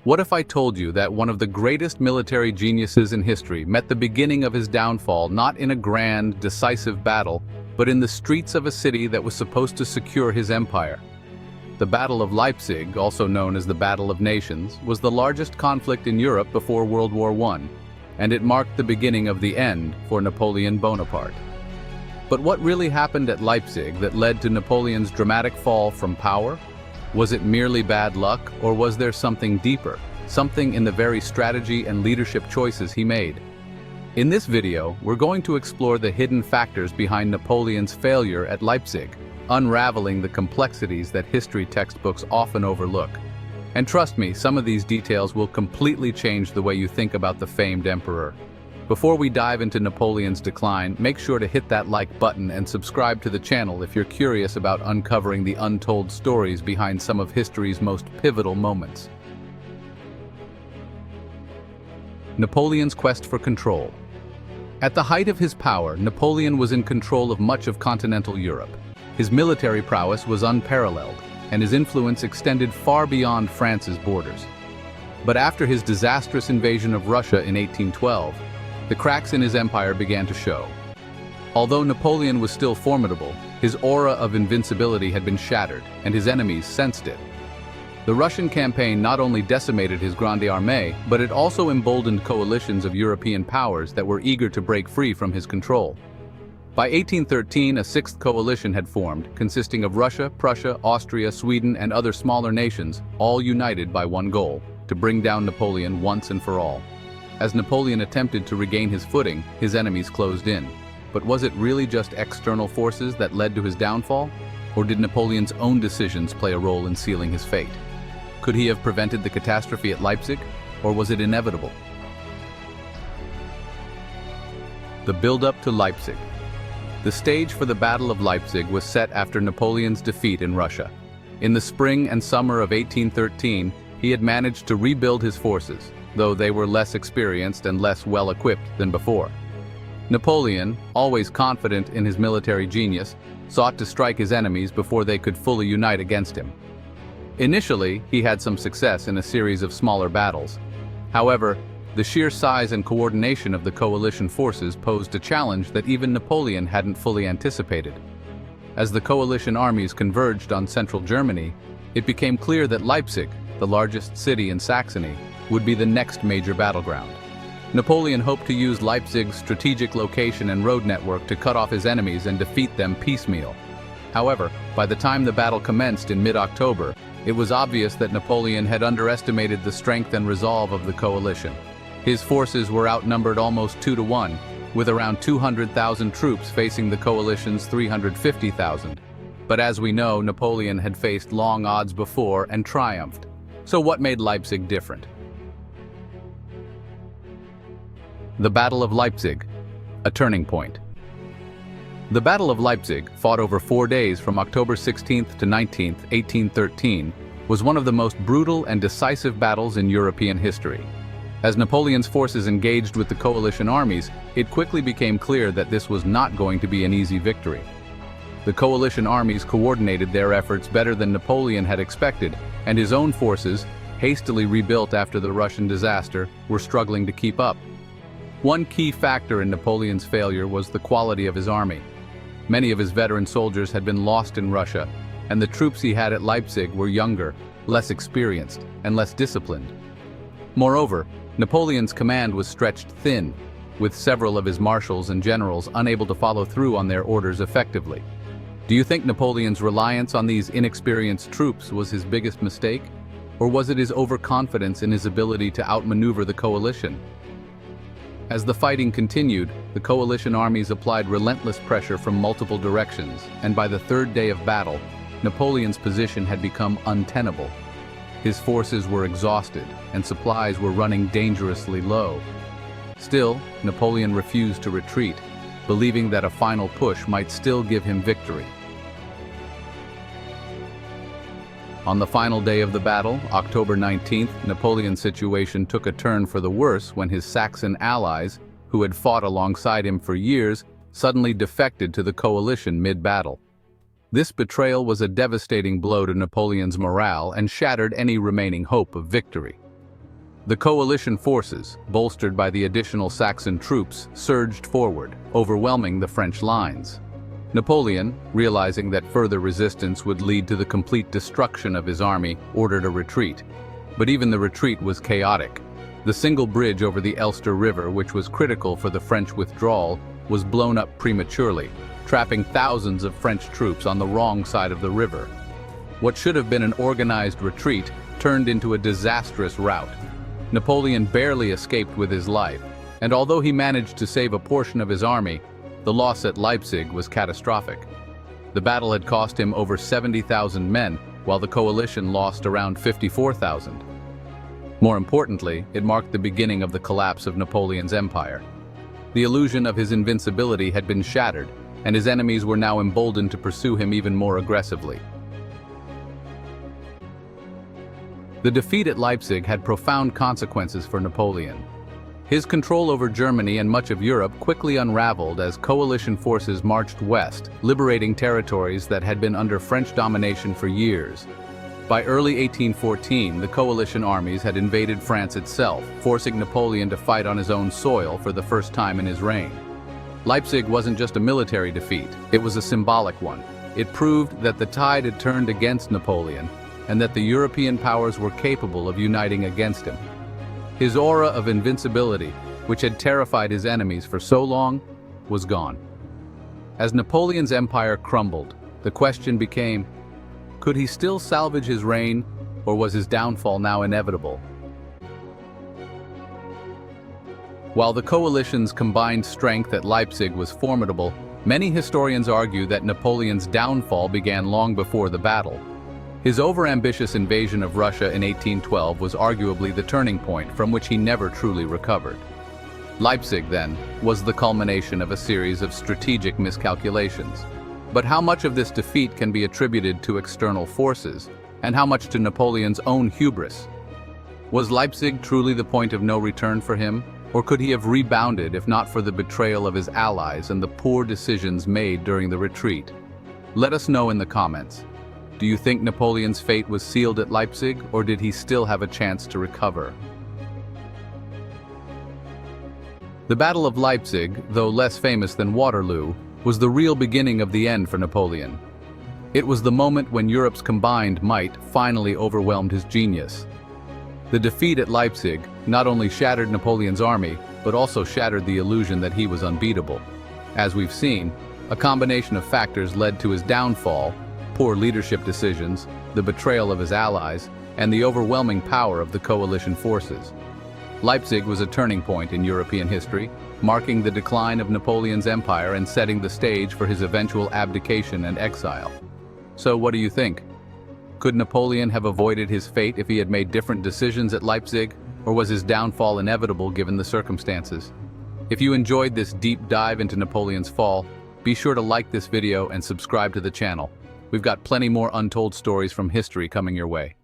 What if I told you that one of the greatest military geniuses in history met the beginning of his downfall not in a grand, decisive battle, but in the streets of a city that was supposed to secure his empire? The Battle of Leipzig, also known as the Battle of Nations, was the largest conflict in Europe before World War I, and it marked the beginning of the end for Napoleon Bonaparte. But what really happened at Leipzig that led to Napoleon's dramatic fall from power? Was it merely bad luck, or was there something deeper, something in the very strategy and leadership choices he made? In this video, we're going to explore the hidden factors behind Napoleon's failure at Leipzig, unraveling the complexities that history textbooks often overlook. And trust me, some of these details will completely change the way you think about the famed emperor. Before we dive into Napoleon's decline, make sure to hit that like button and subscribe to the channel if you're curious about uncovering the untold stories behind some of history's most pivotal moments. Napoleon's quest for control. At the height of his power, Napoleon was in control of much of continental Europe. His military prowess was unparalleled, and his influence extended far beyond France's borders. But after his disastrous invasion of Russia in 1812, the cracks in his empire began to show. Although Napoleon was still formidable, his aura of invincibility had been shattered, and his enemies sensed it. The Russian campaign not only decimated his Grande Armée, but it also emboldened coalitions of European powers that were eager to break free from his control. By 1813, a sixth coalition had formed, consisting of Russia, Prussia, Austria, Sweden, and other smaller nations, all united by one goal: to bring down Napoleon once and for all. As Napoleon attempted to regain his footing, his enemies closed in. But was it really just external forces that led to his downfall? Or did Napoleon's own decisions play a role in sealing his fate? Could he have prevented the catastrophe at Leipzig, or was it inevitable? The build-up to Leipzig. The stage for the Battle of Leipzig was set after Napoleon's defeat in Russia. In the spring and summer of 1813, he had managed to rebuild his forces, though they were less experienced and less well-equipped than before. Napoleon, always confident in his military genius, sought to strike his enemies before they could fully unite against him. Initially, he had some success in a series of smaller battles. However, the sheer size and coordination of the coalition forces posed a challenge that even Napoleon hadn't fully anticipated. As the coalition armies converged on central Germany, it became clear that Leipzig, the largest city in Saxony, would be the next major battleground. Napoleon hoped to use Leipzig's strategic location and road network to cut off his enemies and defeat them piecemeal. However, by the time the battle commenced in mid-October, it was obvious that Napoleon had underestimated the strength and resolve of the coalition. His forces were outnumbered almost 2-to-1, with around 200,000 troops facing the coalition's 350,000. But as we know, Napoleon had faced long odds before and triumphed. So what made Leipzig different? The Battle of Leipzig, a turning point. The Battle of Leipzig, fought over 4 days from October 16th to 19th, 1813, was one of the most brutal and decisive battles in European history. As Napoleon's forces engaged with the coalition armies, it quickly became clear that this was not going to be an easy victory. The coalition armies coordinated their efforts better than Napoleon had expected, and his own forces, hastily rebuilt after the Russian disaster, were struggling to keep up. One key factor in Napoleon's failure was the quality of his army. Many of his veteran soldiers had been lost in Russia, and the troops he had at Leipzig were younger, less experienced, and less disciplined. Moreover, Napoleon's command was stretched thin, with several of his marshals and generals unable to follow through on their orders effectively. Do you think Napoleon's reliance on these inexperienced troops was his biggest mistake? Or was it his overconfidence in his ability to outmaneuver the coalition? As the fighting continued, the coalition armies applied relentless pressure from multiple directions, and by the third day of battle, Napoleon's position had become untenable. His forces were exhausted, and supplies were running dangerously low. Still, Napoleon refused to retreat, believing that a final push might still give him victory. On the final day of the battle, October 19th, Napoleon's situation took a turn for the worse when his Saxon allies, who had fought alongside him for years, suddenly defected to the coalition mid-battle. This betrayal was a devastating blow to Napoleon's morale and shattered any remaining hope of victory. The coalition forces, bolstered by the additional Saxon troops, surged forward, overwhelming the French lines. Napoleon, realizing that further resistance would lead to the complete destruction of his army, ordered a retreat. But even the retreat was chaotic. The single bridge over the Elster River, which was critical for the French withdrawal, was blown up prematurely, trapping thousands of French troops on the wrong side of the river. What should have been an organized retreat turned into a disastrous rout. Napoleon barely escaped with his life, and although he managed to save a portion of his army, the loss at Leipzig was catastrophic. The battle had cost him over 70,000 men, while the coalition lost around 54,000. More importantly, it marked the beginning of the collapse of Napoleon's empire. The illusion of his invincibility had been shattered, and his enemies were now emboldened to pursue him even more aggressively. The defeat at Leipzig had profound consequences for Napoleon. His control over Germany and much of Europe quickly unraveled as coalition forces marched west, liberating territories that had been under French domination for years. By early 1814, the coalition armies had invaded France itself, forcing Napoleon to fight on his own soil for the first time in his reign. Leipzig wasn't just a military defeat, it was a symbolic one. It proved that the tide had turned against Napoleon, and that the European powers were capable of uniting against him. His aura of invincibility, which had terrified his enemies for so long, was gone. As Napoleon's empire crumbled, the question became, could he still salvage his reign, or was his downfall now inevitable? While the coalition's combined strength at Leipzig was formidable, many historians argue that Napoleon's downfall began long before the battle. His overambitious invasion of Russia in 1812 was arguably the turning point from which he never truly recovered. Leipzig, then, was the culmination of a series of strategic miscalculations. But how much of this defeat can be attributed to external forces, and how much to Napoleon's own hubris? Was Leipzig truly the point of no return for him, or could he have rebounded if not for the betrayal of his allies and the poor decisions made during the retreat? Let us know in the comments. Do you think Napoleon's fate was sealed at Leipzig, or did he still have a chance to recover? The Battle of Leipzig, though less famous than Waterloo, was the real beginning of the end for Napoleon. It was the moment when Europe's combined might finally overwhelmed his genius. The defeat at Leipzig not only shattered Napoleon's army, but also shattered the illusion that he was unbeatable. As we've seen, a combination of factors led to his downfall: poor leadership decisions, the betrayal of his allies, and the overwhelming power of the coalition forces. Leipzig was a turning point in European history, marking the decline of Napoleon's empire and setting the stage for his eventual abdication and exile. So what do you think? Could Napoleon have avoided his fate if he had made different decisions at Leipzig, or was his downfall inevitable given the circumstances? If you enjoyed this deep dive into Napoleon's fall, be sure to like this video and subscribe to the channel. We've got plenty more untold stories from history coming your way.